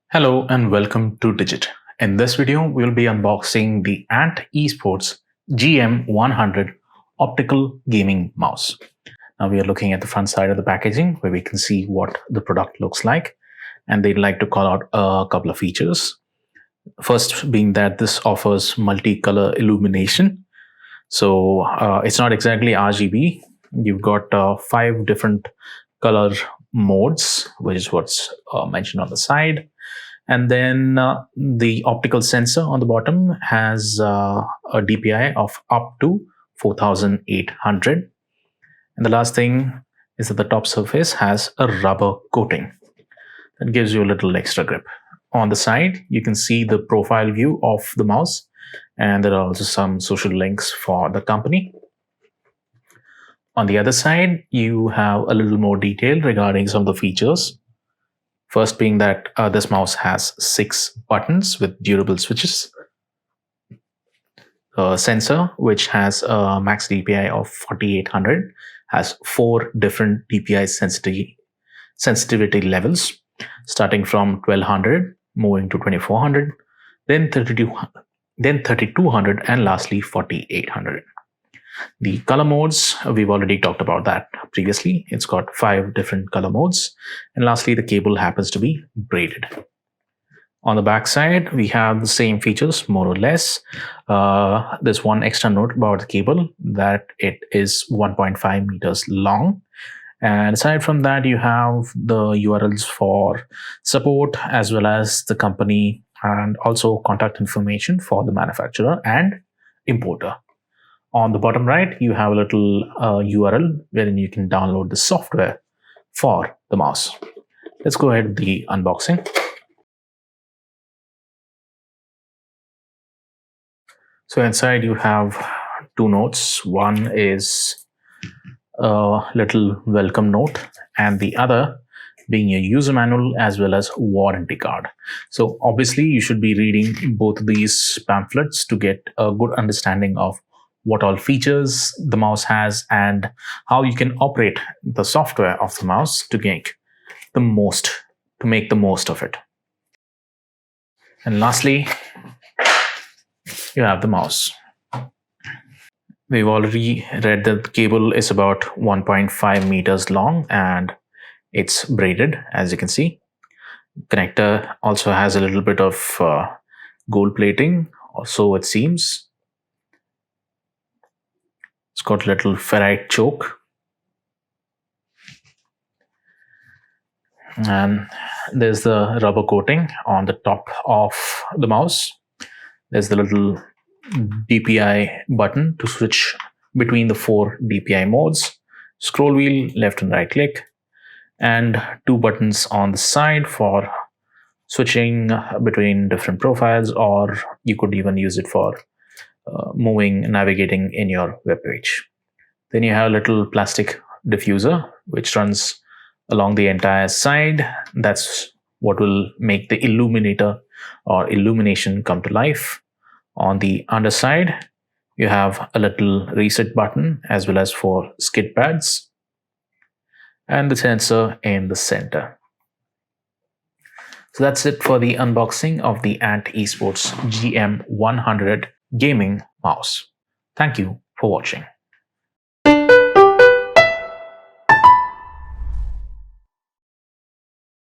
Hello and welcome to Digit. In this video, we'll be unboxing the Esports GM100 optical gaming mouse. Now we are looking at the front side of the packaging where we can see what the product looks like, and they'd like to call out a couple of features. First being that this offers multicolor illumination. So it's not exactly RGB. You've got 5 different color modes, which is what's mentioned on the side. And then the optical sensor on the bottom has a DPI of up to 4800. And the last thing is that the top surface has a rubber coating that gives you a little extra grip. On the side, you can see the profile view of the mouse, and there are also some social links for the company. On the other side, you have a little more detail regarding some of the features. First being that this mouse has 6 buttons with durable switches. A sensor, which has a max DPI of 4800, has 4 different DPI sensitivity levels, starting from 1200, moving to 2400, then 3200, and lastly 4800. The color modes, we've already talked about that previously. It's got 5 different color modes. And lastly, the cable happens to be braided. On the back side, we have the same features, more or less. There's one extra note about the cable, that it is 1.5 meters long. And aside from that, you have the URLs for support as well as the company, and also contact information for the manufacturer and importer. On the bottom right, you have a little URL wherein you can download the software for the mouse. Let's go ahead with the unboxing. So inside you have 2 notes. One is a little welcome note, and the other being a user manual as well as warranty card. So obviously you should be reading both of these pamphlets to get a good understanding of what all features the mouse has and how you can operate the software of the mouse to make the most of it. And lastly, you have the mouse. We've already read that the cable is about 1.5 meters long and it's braided, as you can see. Connector also has a little bit of gold plating, or so it seems. It's got a little ferrite choke. And there's the rubber coating on the top of the mouse. There's the little DPI button to switch between the 4 DPI modes. Scroll wheel, left and right click. And 2 buttons on the side for switching between different profiles, or you could even use it for navigating in your web page. Then you have a little plastic diffuser which runs along the entire side. That's what will make the illuminator or illumination come to life. On the underside, you have a little reset button as well as 4 skid pads, and the sensor in the center. So that's it for the unboxing of the Esports GM100 Gaming Mouse. Thank you for watching.